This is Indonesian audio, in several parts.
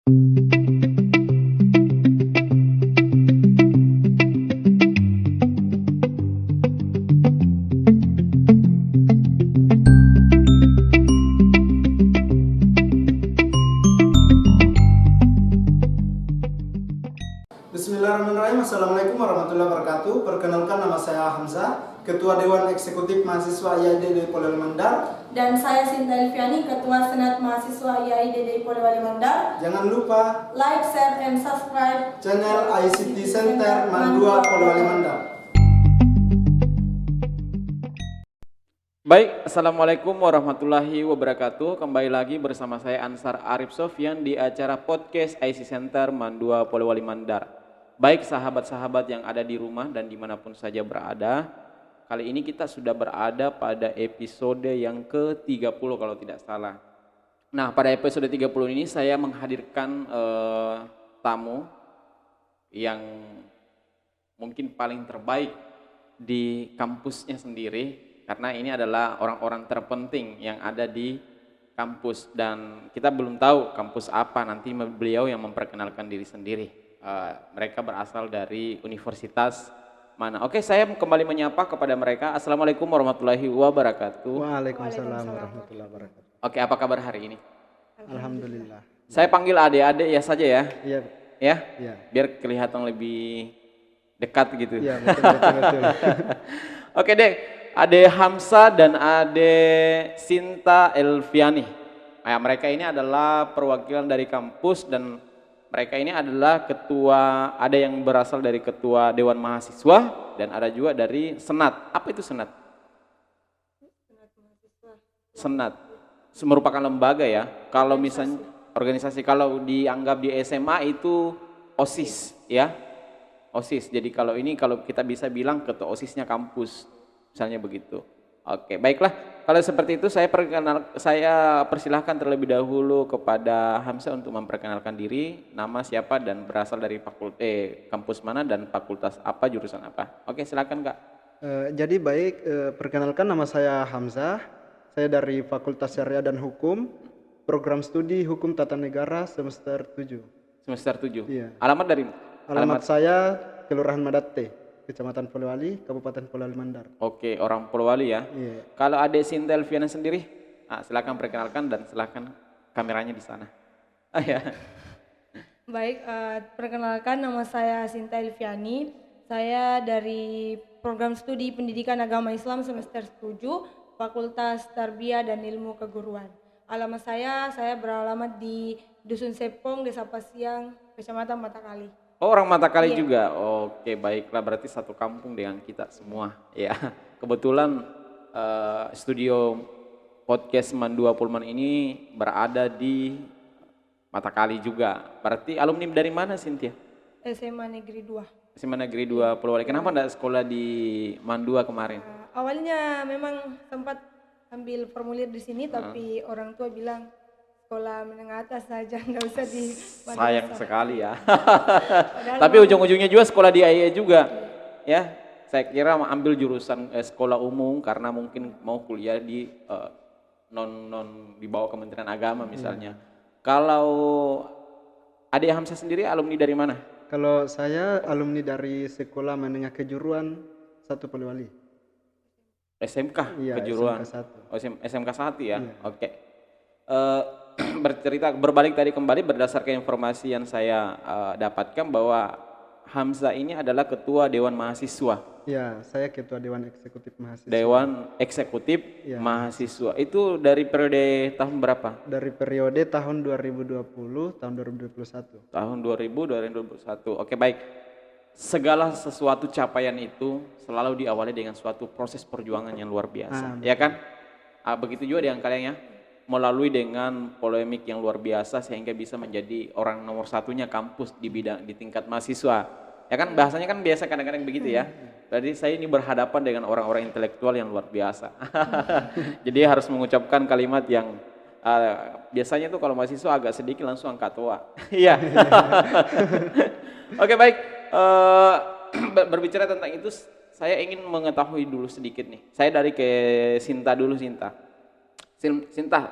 Bismillahirrahmanirrahim. Assalamualaikum warahmatullahi wabarakatuh. Perkenalkan, nama saya Hamzah, Ketua Dewan Eksekutif Mahasiswa IAID Polewali Mandar. Dan saya Sinta Elviani, Ketua Senat Mahasiswa IAID Polewali Mandar. Jangan lupa like, share, and subscribe channel ICT Center Mandua Polewali Mandar. Baik, Assalamualaikum warahmatullahi wabarakatuh. Kembali lagi bersama saya Ansar Arif Sofyan di acara podcast ICT Center Mandua Polewali Mandar. Baik sahabat-sahabat yang ada di rumah dan dimanapun saja berada, kali ini kita sudah berada pada episode yang ke-30 kalau tidak salah. Nah, pada episode 30 ini saya menghadirkan tamu yang mungkin paling terbaik di kampusnya sendiri, karena ini adalah orang-orang terpenting yang ada di kampus dan kita belum tahu kampus apa, nanti beliau yang memperkenalkan diri sendiri. Mereka berasal dari universitas mana? Oke, saya kembali menyapa kepada mereka. Assalamualaikum warahmatullahi wabarakatuh. Waalaikumsalam warahmatullahi wabarakatuh. Oke, apa kabar hari ini? Alhamdulillah. Saya panggil adik-adik ya saja ya. Iya. Ya? Iya. Biar kelihatan lebih dekat gitu. Iya, betul. Oke deh, Ade Hamzah dan Ade Sinta Elviani. Nah, mereka ini adalah perwakilan dari kampus dan mereka ini adalah ketua, ada yang berasal dari ketua Dewan Mahasiswa dan ada juga dari Senat. Apa itu Senat? Senat merupakan lembaga ya. Kalau misalnya organisasi, kalau dianggap di SMA itu OSIS ya. OSIS. Jadi kalau kita bisa bilang ketua OSISnya kampus. Misalnya begitu. Oke, baiklah. Kalau seperti itu saya persilahkan terlebih dahulu kepada Hamzah untuk memperkenalkan diri, nama siapa dan berasal dari kampus mana dan fakultas apa, jurusan apa. Oke, silakan Kak. Jadi baik, perkenalkan, nama saya Hamzah. Saya dari Fakultas Syariah dan Hukum, program studi Hukum Tata Negara semester 7. Semester 7. Iya. Alamat dari? Alamat saya Kelurahan Madate, Kecamatan Polewali, Kabupaten Polewali Mandar. Oke, orang Polewali ya. Iya. Kalau Ade Sinta Elviana sendiri, silakan perkenalkan dan silakan kameranya di sana. Ya. Baik, perkenalkan, nama saya Sinta Elviani. Saya dari program studi Pendidikan Agama Islam semester 7, Fakultas Tarbiyah dan Ilmu Keguruan. Alamat saya beralamat di Dusun Sepong, Desa Pasiang, Kecamatan Matakali. Oh, orang Matakali Iya. juga. Oke, baiklah, berarti satu kampung dengan kita semua ya. Kebetulan studio podcast Mandua Pulman ini berada di Matakali juga. Berarti alumni dari mana, Cynthia? SMA Negeri 2. SMA Negeri 2 Polewali. Kenapa enggak sekolah di Mandua kemarin? Awalnya memang sempat ambil formulir di sini, tapi orang tua bilang sekolah menengah atas saja, nggak usah di madrasah. Sayang sekali ya. Padahal Tapi ujung-ujungnya juga sekolah di IAIA juga. Ya, saya kira ambil jurusan sekolah umum karena mungkin mau kuliah di non di bawah Kementerian Agama misalnya. Kalau Adik Hamzah sendiri alumni dari mana? Kalau saya alumni dari Sekolah Menengah Kejuruan 1 Polewali. SMK Iya, kejuruan. SMK 1. Oh, SMK 1 ya. Iya. Oke. Berbalik tadi kembali berdasarkan informasi yang saya dapatkan bahwa Hamzah ini adalah ketua Dewan Mahasiswa. Ya, saya ketua Dewan Eksekutif Mahasiswa. Dewan Eksekutif Ya. Mahasiswa. Itu dari periode tahun berapa? Dari periode tahun 2020 tahun 2021. Tahun 2021. Oke, baik. Segala sesuatu capaian itu selalu diawali dengan suatu proses perjuangan yang luar biasa, ya kan? Begitu juga dengan kalian ya, melalui dengan polemik yang luar biasa sehingga bisa menjadi orang nomor satunya kampus di tingkat mahasiswa. Ya kan, bahasanya kan biasa kadang-kadang begitu ya. Berarti saya ini berhadapan dengan orang-orang intelektual yang luar biasa. Jadi harus mengucapkan kalimat yang biasanya tuh kalau mahasiswa agak sedikit langsung angkat toa. Iya. Oke, baik. Berbicara tentang itu, saya ingin mengetahui dulu sedikit nih. Saya dari ke Sinta dulu, Sinta. Sinta,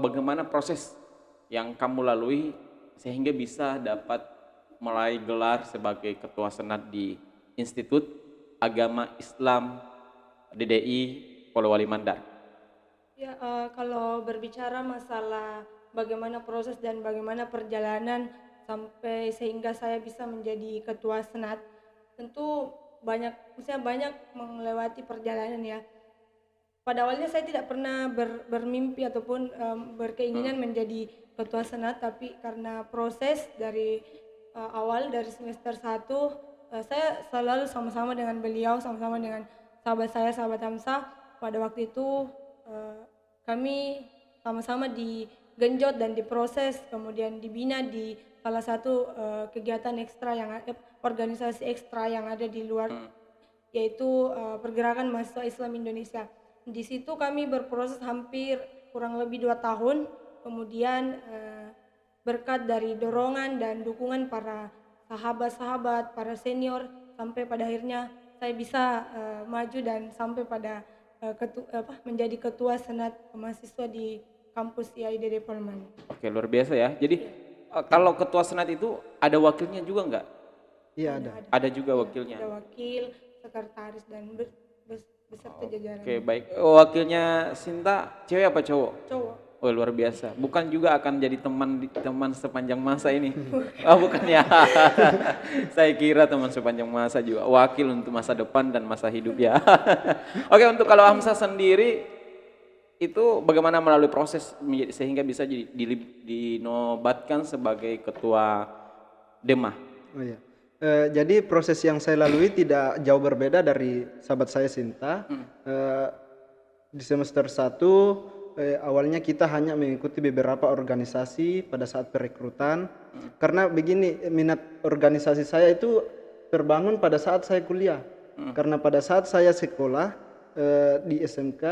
bagaimana proses yang kamu lalui sehingga bisa dapat meraih gelar sebagai ketua senat di Institut Agama Islam DDI Polewali Mandar? Ya, kalau berbicara masalah bagaimana proses dan bagaimana perjalanan sampai sehingga saya bisa menjadi ketua senat, tentu saya banyak melewati perjalanan ya. Pada awalnya saya tidak pernah bermimpi ataupun berkeinginan menjadi ketua senat, tapi karena proses dari awal dari semester 1 saya selalu sama-sama dengan beliau, sama-sama dengan sahabat saya, sahabat Hamzah. Pada waktu itu kami sama-sama digenjot dan diproses, kemudian dibina di salah satu kegiatan ekstra organisasi ekstra yang ada di luar, yaitu Pergerakan Mahasiswa Islam Indonesia. Di situ kami berproses hampir kurang lebih 2 tahun, kemudian berkat dari dorongan dan dukungan para sahabat-sahabat, para senior, sampai pada akhirnya saya bisa maju dan sampai pada menjadi ketua senat mahasiswa di kampus IAIDD Polman. Oke, luar biasa ya. Jadi kalau ketua senat itu ada wakilnya juga nggak? Iya ada. Ada juga wakilnya. Ada wakil, sekretaris dan beserta jajaran. Oke, baik. Wakilnya Sinta cewek apa cowok? Cowok. Oh, luar biasa. Bukan juga akan jadi teman sepanjang masa ini. Oh, bukan ya. Saya kira teman sepanjang masa juga. Wakil untuk masa depan dan masa hidup ya. Oke, untuk kalau Hamzah sendiri itu bagaimana melalui proses sehingga bisa dinobatkan sebagai ketua Demah? Oh iya. Jadi proses yang saya lalui tidak jauh berbeda dari sahabat saya Sinta. Di semester 1 awalnya kita hanya mengikuti beberapa organisasi pada saat perekrutan. Karena begini, minat organisasi saya itu terbangun pada saat saya kuliah. Karena pada saat saya sekolah di SMK,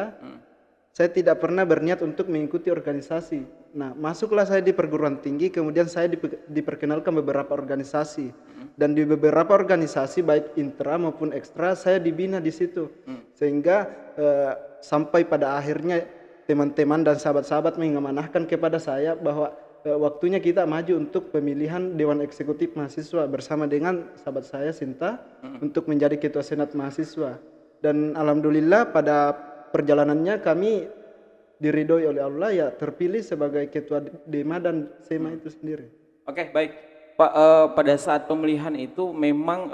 saya tidak pernah berniat untuk mengikuti organisasi. Nah, masuklah saya di perguruan tinggi, kemudian saya diperkenalkan beberapa organisasi. Dan di beberapa organisasi baik intra maupun ekstra saya dibina di situ. Sehingga sampai pada akhirnya teman-teman dan sahabat-sahabat mengamanahkan kepada saya bahwa waktunya kita maju untuk pemilihan Dewan Eksekutif Mahasiswa bersama dengan sahabat saya Sinta untuk menjadi ketua senat mahasiswa. Dan alhamdulillah pada perjalanannya kami diridhoi oleh Allah ya terpilih sebagai ketua Dema dan Sema itu sendiri. Oke, baik. Pak, pada saat pemilihan itu memang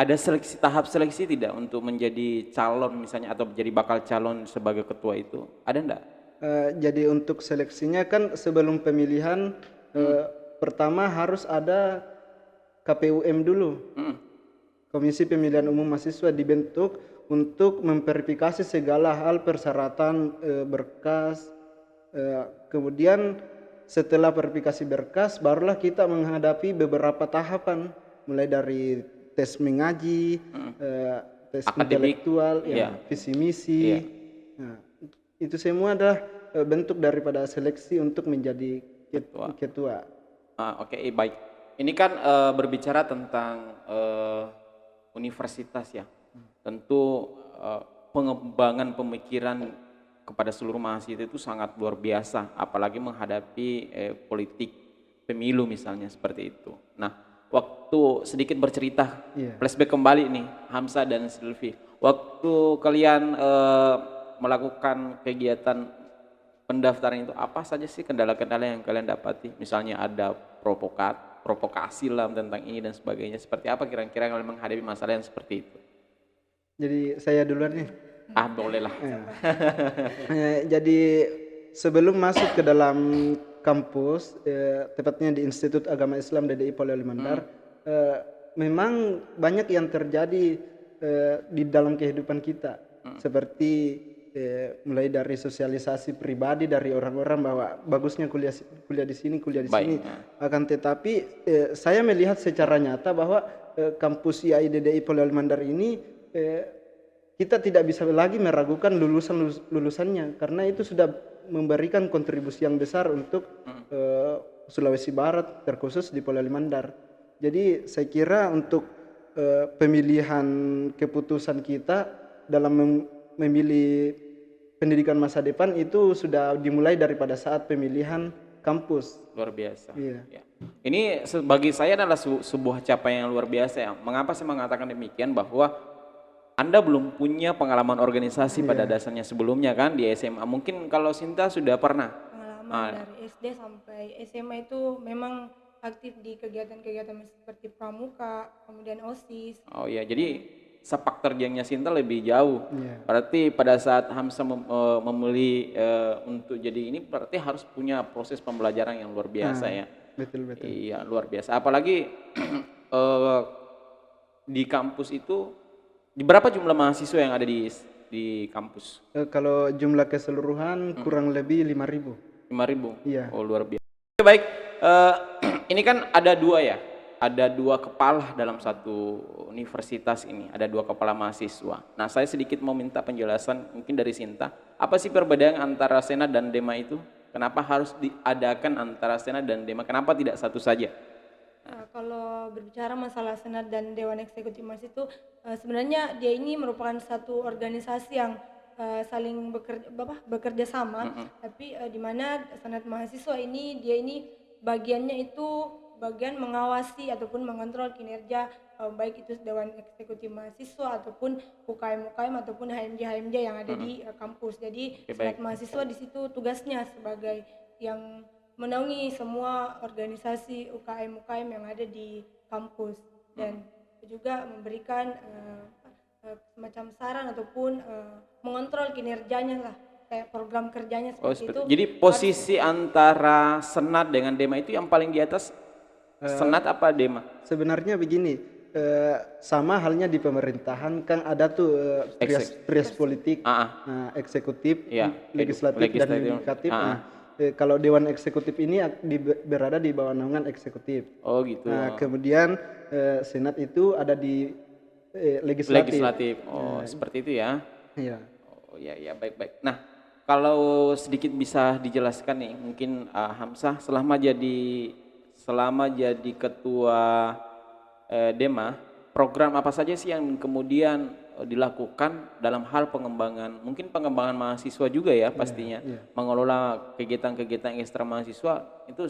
ada tahap seleksi tidak untuk menjadi calon misalnya atau menjadi bakal calon sebagai ketua itu? Ada enggak? Jadi untuk seleksinya kan sebelum pemilihan pertama harus ada KPUM dulu. Komisi Pemilihan Umum Mahasiswa dibentuk untuk memverifikasi segala hal persyaratan berkas. Kemudian setelah verifikasi berkas barulah kita menghadapi beberapa tahapan, mulai dari tes mengaji, tes Akademik, intelektual, iya. visi misi. Iya. Nah, itu semua adalah bentuk daripada seleksi untuk menjadi ketua. Oke, baik. Ini kan berbicara tentang universitas ya. Tentu pengembangan pemikiran kepada seluruh mahasiswa itu sangat luar biasa, apalagi menghadapi politik pemilu misalnya seperti itu. Nah, waktu sedikit bercerita, flashback kembali nih, Hamzah dan Sylvie. Waktu kalian melakukan kegiatan pendaftaran itu, apa saja sih kendala-kendala yang kalian dapati? Misalnya ada provokasi lah tentang ini dan sebagainya. Seperti apa kira-kira kalian menghadapi masalah yang seperti itu? Jadi saya duluan nih. Boleh lah. Jadi sebelum masuk ke dalam kampus, tepatnya di Institut Agama Islam DDI Polewali Mandar, memang banyak yang terjadi di dalam kehidupan kita, seperti mulai dari sosialisasi pribadi dari orang-orang bahwa bagusnya kuliah di sini, kuliah di sini. Akan tetapi saya melihat secara nyata bahwa kampus IAIDDI Polewali Mandar ini kita tidak bisa lagi meragukan lulusannya, karena itu sudah memberikan kontribusi yang besar untuk Sulawesi Barat, terkhusus di Polewali Mandar. Jadi saya kira untuk pemilihan keputusan kita dalam memilih pendidikan masa depan itu sudah dimulai daripada saat pemilihan kampus. Luar biasa. Iya. Ya. Ini bagi saya adalah sebuah capaian yang luar biasa ya. Mengapa saya mengatakan demikian? Bahwa Anda belum punya pengalaman organisasi pada dasarnya sebelumnya kan di SMA. Mungkin kalau Sinta sudah pernah. Pengalaman dari SD sampai SMA itu memang aktif di kegiatan-kegiatan seperti pramuka, kemudian OSIS. Oh iya, jadi sepak terjangnya Sinta lebih jauh. Iya. Berarti pada saat Hamzah memilih untuk jadi ini berarti harus punya proses pembelajaran yang luar biasa ya. Betul. Iya, luar biasa. Apalagi eh, di kampus itu berapa jumlah mahasiswa yang ada di kampus? Kalau jumlah keseluruhan kurang lebih 5.000. 5.000. Iya. Oh, luar biasa. Oke, baik. Eh, ini kan ada dua ya. Ada dua kepala dalam satu universitas ini. Ada dua kepala mahasiswa. Nah, saya sedikit mau minta penjelasan mungkin dari Sinta. Apa sih perbedaan antara Senat dan Dema itu? Kenapa harus diadakan antara Senat dan Dema? Kenapa tidak satu saja? Kalau berbicara masalah Senat dan Dewan Eksekutif Mahasiswa itu sebenarnya dia ini merupakan satu organisasi yang saling bekerja sama, tapi di mana Senat Mahasiswa ini dia ini bagiannya itu bagian mengawasi ataupun mengontrol kinerja baik itu Dewan Eksekutif Mahasiswa ataupun UKM ataupun HMJ yang ada di kampus. Jadi Senat Mahasiswa di situ tugasnya sebagai yang menaungi semua organisasi UKM yang ada di kampus dan juga memberikan semacam saran ataupun mengontrol kinerjanya lah, kayak program kerjanya seperti itu. Jadi posisi antara Senat dengan Dema itu yang paling di atas Senat apa Dema? Sebenarnya begini, sama halnya di pemerintahan kan ada tuh trias politik, eksekutif, legislatif dan yudikatif. Kalau Dewan Eksekutif ini berada di bawah naungan eksekutif. Oh gitu. Nah, kemudian Senat itu ada di legislatif. Oh, seperti itu ya. Iya. Oh ya, baik. Nah, kalau sedikit bisa dijelaskan nih, mungkin Hamzah selama jadi ketua Dema, program apa saja sih yang kemudian dilakukan dalam hal pengembangan, mungkin pengembangan mahasiswa juga ya pastinya, mengelola kegiatan-kegiatan ekstra mahasiswa itu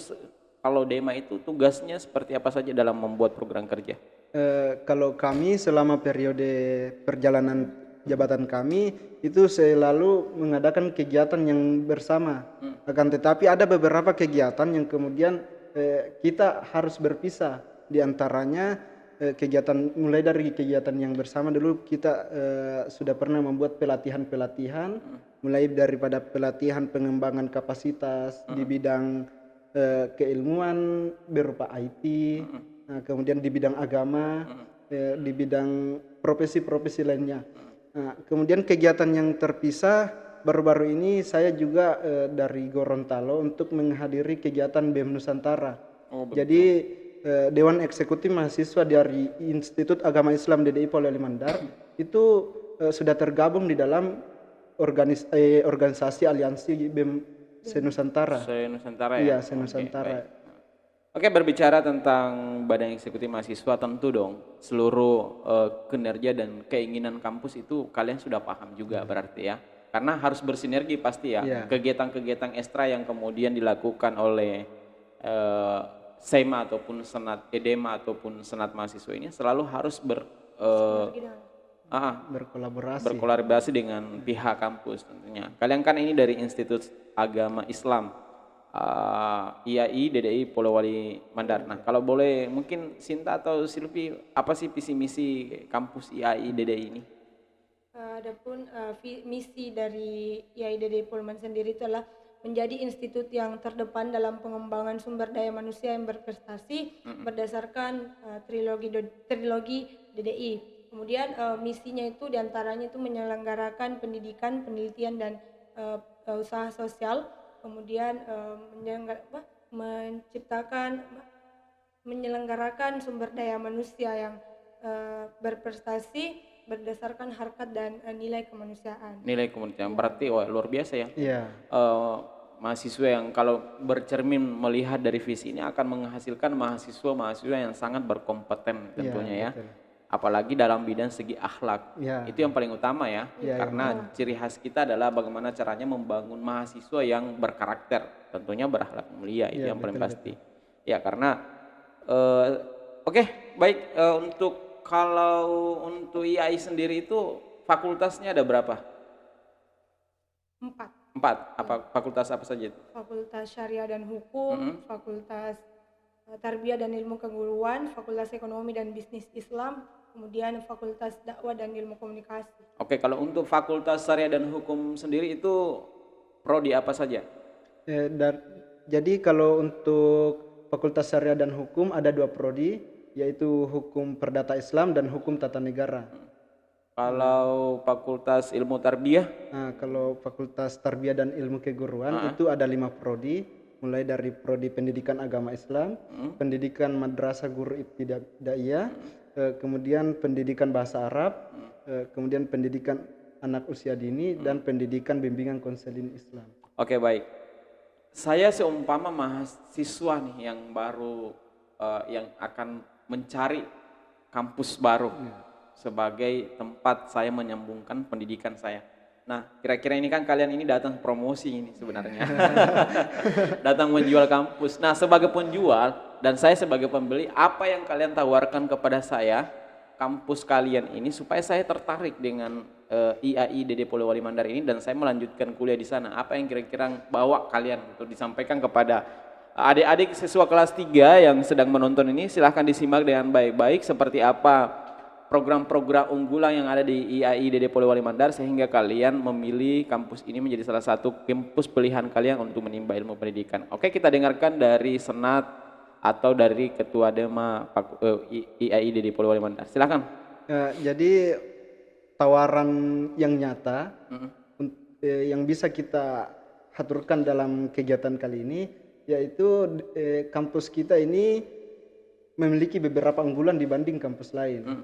kalau Dema itu tugasnya seperti apa saja dalam membuat program kerja? Kalau kami selama periode perjalanan jabatan kami itu selalu mengadakan kegiatan yang bersama. Akan tetapi ada beberapa kegiatan yang kemudian kita harus berpisah. Di antaranya kegiatan mulai dari kegiatan yang bersama dulu kita sudah pernah membuat pelatihan mulai daripada pelatihan pengembangan kapasitas di bidang keilmuan berupa IT, nah, kemudian di bidang agama, di bidang profesi-profesi lainnya. Nah, kemudian kegiatan yang terpisah baru-baru ini saya juga dari Gorontalo untuk menghadiri kegiatan BEM Nusantara. Jadi Dewan Eksekutif Mahasiswa dari Institut Agama Islam DDI Polewali Mandar itu sudah tergabung di dalam organisasi aliansi BEM Se-Nusantara. Se-Nusantara ya? Iya, Se-Nusantara. Oke, berbicara tentang Badan Eksekutif Mahasiswa tentu dong seluruh kinerja dan keinginan kampus itu kalian sudah paham juga berarti ya. Karena harus bersinergi pasti ya. Kegiatan-kegiatan ekstra yang kemudian dilakukan oleh SEMA ataupun Senat Dema ataupun Senat Mahasiswa ini selalu harus berkolaborasi dengan pihak kampus tentunya. Kalian kan ini dari Institut Agama Islam IAI DDI Polewali Mandar. Nah, kalau boleh mungkin Sinta atau Silvi, apa sih visi misi kampus IAI DDI ini? Adapun misi dari IAI DDI Polewali Mandar sendiri itu adalah menjadi institut yang terdepan dalam pengembangan sumber daya manusia yang berprestasi berdasarkan trilogi DDI. Menyelenggarkan misinya itu diantaranya itu menyelenggarakan pendidikan, penelitian dan usaha sosial, kemudian menyelenggarakan sumber daya manusia yang berprestasi berdasarkan harkat dan nilai kemanusiaan. Nilai kemanusiaan berarti luar biasa ya. Iya. Mahasiswa yang kalau bercermin melihat dari visi ini akan menghasilkan mahasiswa yang sangat berkompeten tentunya ya. apalagi dalam bidang segi akhlak. Ya. Itu yang paling utama ya, Ya, karena ciri khas kita adalah bagaimana caranya membangun mahasiswa yang berkarakter, tentunya berakhlak mulia, itu Ya, yang paling betul, pasti. Ya karena oke, baik, kalau untuk IAI sendiri itu fakultasnya ada berapa? 4. 4. Fakultas apa saja itu? Fakultas Syariah dan Hukum, Fakultas Tarbiyah dan Ilmu Keguruan, Fakultas Ekonomi dan Bisnis Islam, kemudian Fakultas Dakwah dan Ilmu Komunikasi. Oke, kalau untuk Fakultas Syariah dan Hukum sendiri itu prodi apa saja? Jadi kalau untuk Fakultas Syariah dan Hukum ada 2 prodi, yaitu Hukum Perdata Islam dan Hukum Tata Negara. Kalau Fakultas Ilmu Tarbiyah? Nah, kalau Fakultas Tarbiyah dan Ilmu Keguruan itu ada 5 prodi, mulai dari prodi Pendidikan Agama Islam, Pendidikan Madrasah Guru Ibtidaiyah, kemudian Pendidikan Bahasa Arab, kemudian Pendidikan Anak Usia Dini, dan Pendidikan Bimbingan Konseling Islam. Oke, baik. Saya seumpama mahasiswa nih yang baru yang akan mencari kampus baru sebagai tempat saya menyambungkan pendidikan saya. Nah, kira-kira ini kan kalian ini datang promosi ini sebenarnya. Datang menjual kampus. Nah, sebagai penjual dan saya sebagai pembeli, apa yang kalian tawarkan kepada saya kampus kalian ini supaya saya tertarik dengan IAI DD Polewali Mandar ini dan saya melanjutkan kuliah di sana. Apa yang kira-kira bawa kalian untuk disampaikan kepada adik-adik siswa kelas 3 yang sedang menonton ini? Silahkan disimak dengan baik-baik seperti apa program-program unggulan yang ada di IAI DD Polewali Mandar sehingga kalian memilih kampus ini menjadi salah satu kampus pilihan kalian untuk menimba ilmu pendidikan. Oke, kita dengarkan dari Senat atau dari Ketua Dema IAI DD Polewali Mandar. Silahkan. Jadi tawaran yang nyata yang bisa kita haturkan dalam kegiatan kali ini, yaitu kampus kita ini memiliki beberapa unggulan dibanding kampus lain.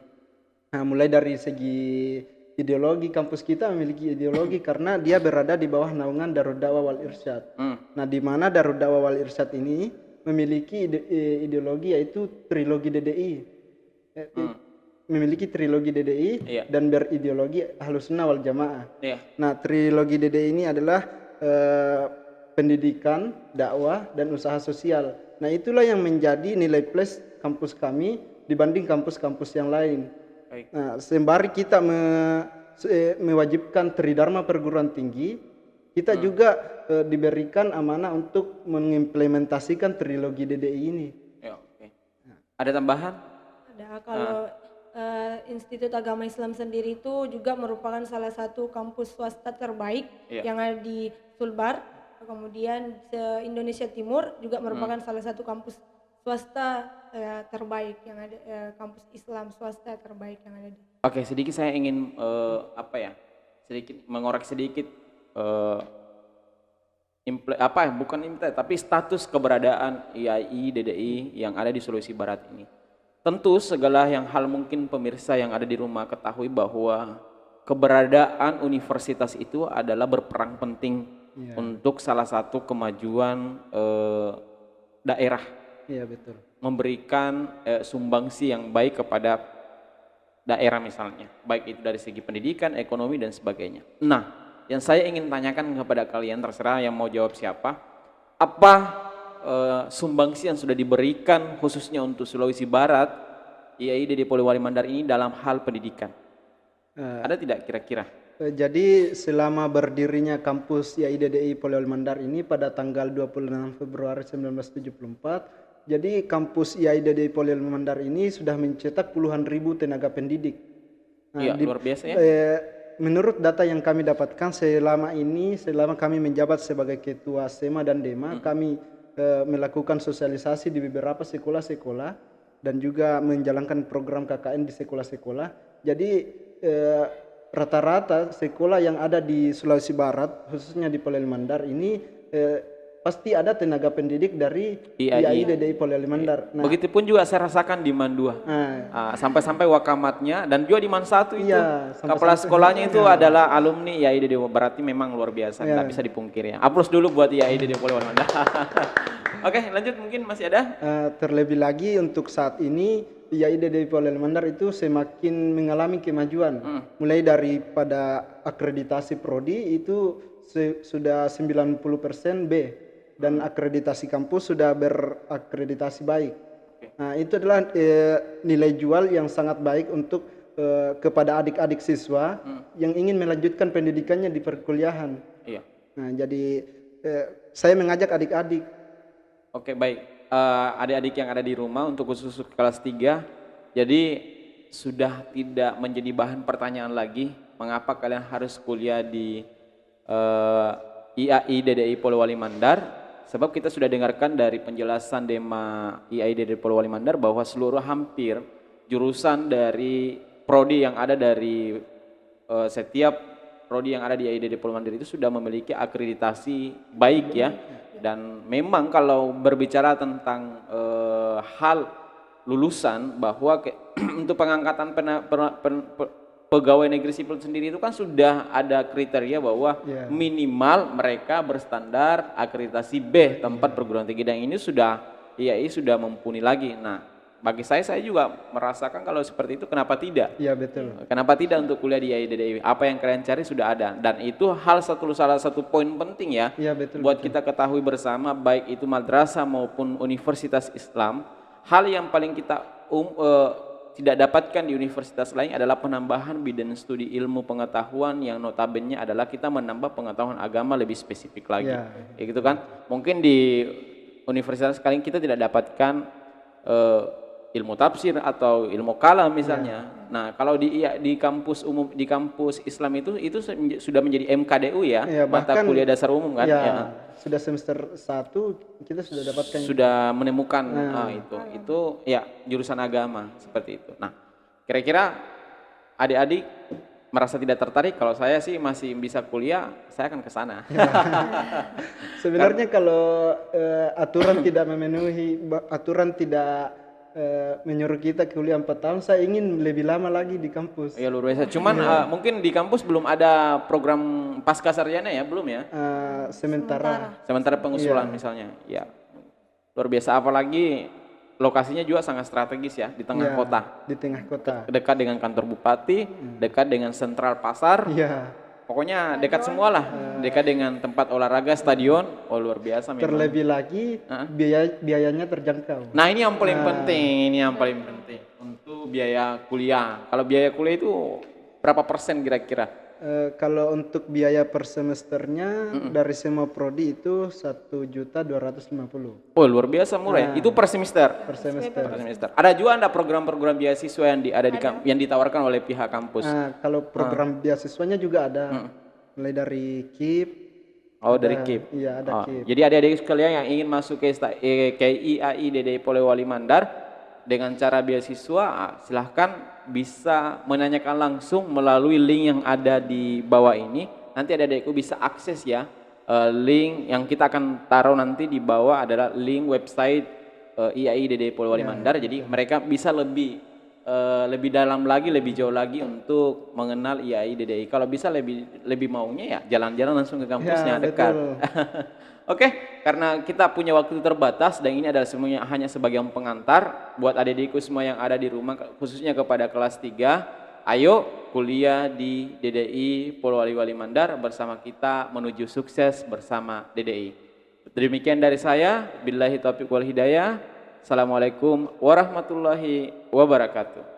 Nah, mulai dari segi ideologi, kampus kita memiliki ideologi karena dia berada di bawah naungan Darud Dakwah Wal Irsyad. Nah, di mana Darud Dakwah Wal Irsyad ini memiliki ideologi yaitu trilogi DDI. Memiliki trilogi DDI dan berideologi Ahlus Sunnah wal Jamaah. Nah, trilogi DDI ini adalah pendidikan, dakwah, dan usaha sosial. Nah, itulah yang menjadi nilai plus kampus kami dibanding kampus-kampus yang lain. Nah, sembari kita mewajibkan Tridharma perguruan tinggi, kita juga diberikan amanah untuk mengimplementasikan trilogi DDI ini. Ada tambahan? Ada. Kalau Institut Agama Islam sendiri itu juga merupakan salah satu kampus swasta terbaik yang ada di Sulbar. Kemudian Indonesia Timur juga merupakan salah satu kampus swasta terbaik yang ada, kampus Islam swasta terbaik yang ada. Oke, sedikit saya ingin sedikit mengorek sedikit tapi status keberadaan IAI DDI yang ada di Sulawesi Barat ini. Tentu segala hal mungkin pemirsa yang ada di rumah ketahui bahwa keberadaan universitas itu adalah berperan penting untuk salah satu kemajuan daerah. Iya, betul. Memberikan sumbangsi yang baik kepada daerah misalnya, baik itu dari segi pendidikan, ekonomi dan sebagainya. Nah, yang saya ingin tanyakan kepada kalian, terserah yang mau jawab siapa, apa sumbangsi yang sudah diberikan khususnya untuk Sulawesi Barat IAI DD Polewali Mandar ini dalam hal pendidikan? Ada tidak kira-kira? Jadi selama berdirinya kampus IAI DDI Polewali Mandar ini pada tanggal 26 Februari 1974, jadi kampus IAI DDI Polewali Mandar ini sudah mencetak puluhan ribu tenaga pendidik. Iya, luar biasa ya. Menurut data yang kami dapatkan selama kami menjabat sebagai ketua SEMA dan DEMA, kami melakukan sosialisasi di beberapa sekolah-sekolah dan juga menjalankan program KKN di sekolah-sekolah. Jadi rata-rata sekolah yang ada di Sulawesi Barat, khususnya di Polewali Mandar ini pasti ada tenaga pendidik dari IAI DDI Polewali Mandar. Nah, begitupun juga saya rasakan di Mandua. Sampai-sampai wakamatnya dan juga di Man 1 itu. Kepala sekolahnya itu adalah alumni IAI DDI, berarti memang luar biasa, tidak bisa dipungkiri ya. Aplaus dulu buat IAI DDI Polewali Mandar. Oke, lanjut mungkin masih ada? Terlebih lagi untuk saat ini IAI DDI Polewali Mandar itu semakin mengalami kemajuan. Mulai daripada akreditasi prodi itu sudah 90% B dan akreditasi kampus sudah berakreditasi baik. Nah, itu adalah nilai jual yang sangat baik untuk kepada adik-adik siswa yang ingin melanjutkan pendidikannya di perkuliahan. Iya. Nah, jadi saya mengajak adik-adik. Oke, baik. Adik-adik yang ada di rumah untuk khusus kelas 3, jadi sudah tidak menjadi bahan pertanyaan lagi mengapa kalian harus kuliah di IAI DDI Polewali Mandar, sebab kita sudah dengarkan dari penjelasan Dema IAI DDI Polewali Mandar bahwa seluruh hampir jurusan dari prodi yang ada dari setiap prodi yang ada di IAI DDI Polewali Mandar itu sudah memiliki akreditasi baik ya. Dan memang kalau berbicara tentang hal lulusan bahwa untuk pengangkatan pegawai negeri sipil sendiri itu kan sudah ada kriteria bahwa minimal mereka berstandar akreditasi B tempat perguruan tinggi, dan ini sudah IAI sudah mumpuni lagi. Nah, bagi saya juga merasakan kalau seperti itu kenapa tidak? Iya, betul. Kenapa tidak untuk kuliah di IAI DDI? Apa yang kalian cari sudah ada, dan itu salah satu poin penting ya. Iya, betul. Buat kita ketahui bersama, baik itu madrasah maupun universitas Islam, hal yang paling kita tidak dapatkan di universitas lain adalah penambahan bidang studi ilmu pengetahuan yang notabene adalah kita menambah pengetahuan agama lebih spesifik lagi. Ya gitu kan? Mungkin di universitas kalian kita tidak dapatkan ilmu tafsir atau ilmu kalam misalnya. Nah, kalau di kampus umum, di kampus Islam itu sudah menjadi MKDU ya, mata kuliah dasar umum kan? Ya. Sudah semester 1 kita sudah dapatkan. Sudah menemukan itu ya jurusan agama seperti itu. Nah, kira-kira adik-adik merasa tidak tertarik? Kalau saya sih masih bisa kuliah, saya akan ke sana. Sebenarnya kalau aturan tidak memenuhi, aturan tidak menyuruh kita kuliah 4 tahun, saya ingin lebih lama lagi di kampus. Ya luar biasa. Cuman mungkin di kampus belum ada program pasca sarjana ya, belum ya? Sementara pengusulan misalnya. Ya. Luar biasa, apalagi lokasinya juga sangat strategis ya, di tengah kota. Di tengah kota. Dekat dengan kantor bupati, dekat dengan sentral pasar. Iya. Pokoknya dekat semua lah, dekat dengan tempat olahraga, stadion. Oh luar biasa memang. Terlebih lagi biayanya terjangkau. Nah ini yang paling penting, untuk biaya kuliah. Kalau biaya kuliah itu berapa persen kira-kira? Kalau untuk biaya per semesternya dari semua prodi itu 1.250.000. Oh luar biasa murah ya. Itu per semester. Per semester. Ada juga ada program-program beasiswa yang yang ditawarkan oleh pihak kampus. Kalau program beasiswanya juga ada, mulai dari KIP. Oh dari KIP. Iya ada KIP. Jadi adik-adik sekalian yang ingin masuk ke IAI DDI Polewali Mandar dengan cara beasiswa, silahkan bisa menanyakan langsung melalui link yang ada di bawah ini. Nanti adik-adikku bisa akses ya. Link yang kita akan taruh nanti di bawah adalah link website IAI DDI Polewali Mandar. Jadi mereka bisa lebih dalam lagi, lebih jauh lagi untuk mengenal IAI DDI. Kalau bisa lebih maunya ya jalan-jalan langsung ke kampusnya dekat. Oke, karena kita punya waktu terbatas dan ini adalah semuanya hanya sebagai pengantar buat adik-adikku semua yang ada di rumah, khususnya kepada kelas 3. Ayo kuliah di DDI Polewali Mandar bersama kita menuju sukses bersama DDI. Demikian dari saya, billahi taufiq wal hidayah. Assalamualaikum warahmatullahi wabarakatuh.